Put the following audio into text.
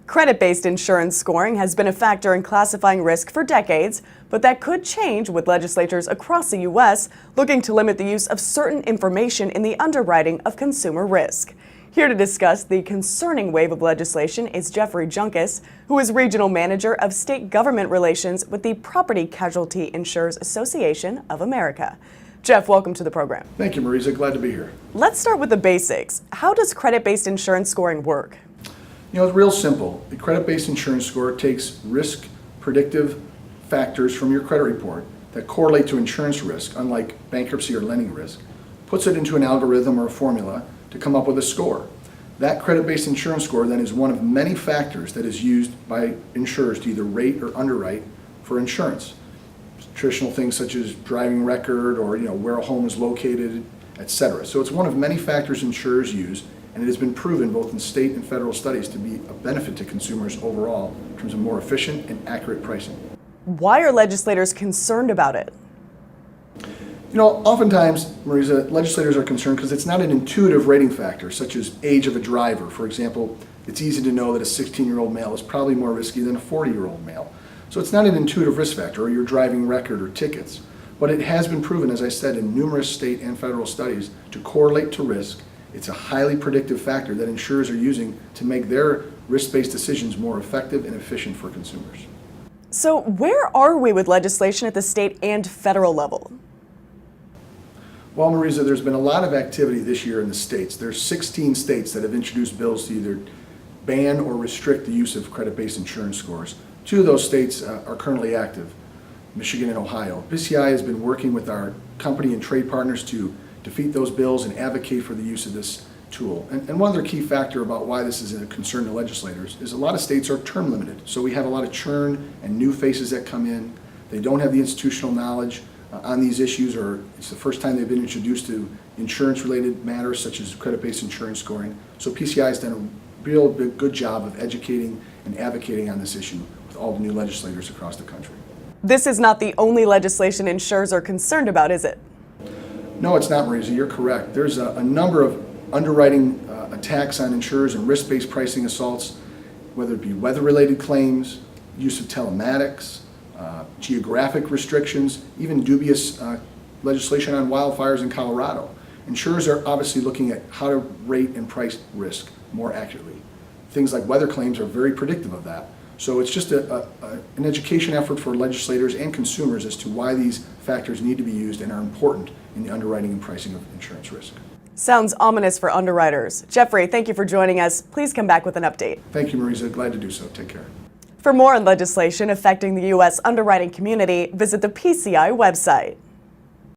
Credit-based insurance scoring has been a factor in classifying risk for decades, but that could change with legislatures across the U.S. looking to limit the use of certain information in the underwriting of consumer risk. Here to discuss the concerning wave of legislation is Junkas, who is Regional Manager of State Government Relations with the Property Casualty Insurers Association of America. Jeff, welcome to the program. Thank you, Marisa. Glad to be here. Let's start with the basics. How does credit-based insurance scoring work? You know, it's real simple. The credit-based insurance score takes risk predictive factors from your credit report that correlate to insurance risk, unlike bankruptcy or lending risk, puts it into an algorithm or a formula to come up with a score. That credit-based insurance score then is one of many factors that is used by insurers to either rate or underwrite for insurance. Traditional things such as driving record or where a home is located, etc. So it's one of many factors insurers use, and it has been proven both in state and federal studies to be a benefit to consumers overall in terms of more efficient and accurate pricing. Why are legislators concerned about it? You know, oftentimes, Marisa, legislators are concerned because it's not an intuitive rating factor, such as age of a driver. For example, it's easy to know that a 16-year-old male is probably more risky than a 40-year-old male. So it's not an intuitive risk factor, or your driving record or tickets. But it has been proven, as I said, in numerous state and federal studies to correlate to risk. It's a highly predictive factor that insurers are using to make their risk-based decisions more effective and efficient for consumers. So where are we with legislation at the state and federal level? Well, Marisa, there's been a lot of activity this year in the states. There's 16 states that have introduced bills to either ban or restrict the use of credit-based insurance scores. 2 of those states are currently active, Michigan and Ohio. PCI has been working with our company and trade partners to defeat those bills and advocate for the use of this tool. And one other key factor about why this is a concern to legislators is a lot of states are term limited. So we have a lot of churn and new faces that come in. They don't have the institutional knowledge on these issues, or it's the first time they've been introduced to insurance-related matters such as credit-based insurance scoring. So PCI has done a real good job of educating and advocating on this issue with all the new legislators across the country. This is not the only legislation insurers are concerned about, is it? No, it's not, Marisa. You're correct. There's a number of underwriting attacks on insurers and risk-based pricing assaults, whether it be weather-related claims, use of telematics, geographic restrictions, even dubious legislation on wildfires in Colorado. Insurers are obviously looking at how to rate and price risk more accurately. Things like weather claims are very predictive of that. So it's just an education effort for legislators and consumers as to why these factors need to be used and are important in the underwriting and pricing of insurance risk. Sounds ominous for underwriters. Jeffrey, thank you for joining us. Please come back with an update. Thank you, Marisa. Glad to do so. Take care. For more on legislation affecting the U.S. underwriting community, visit the PCI website.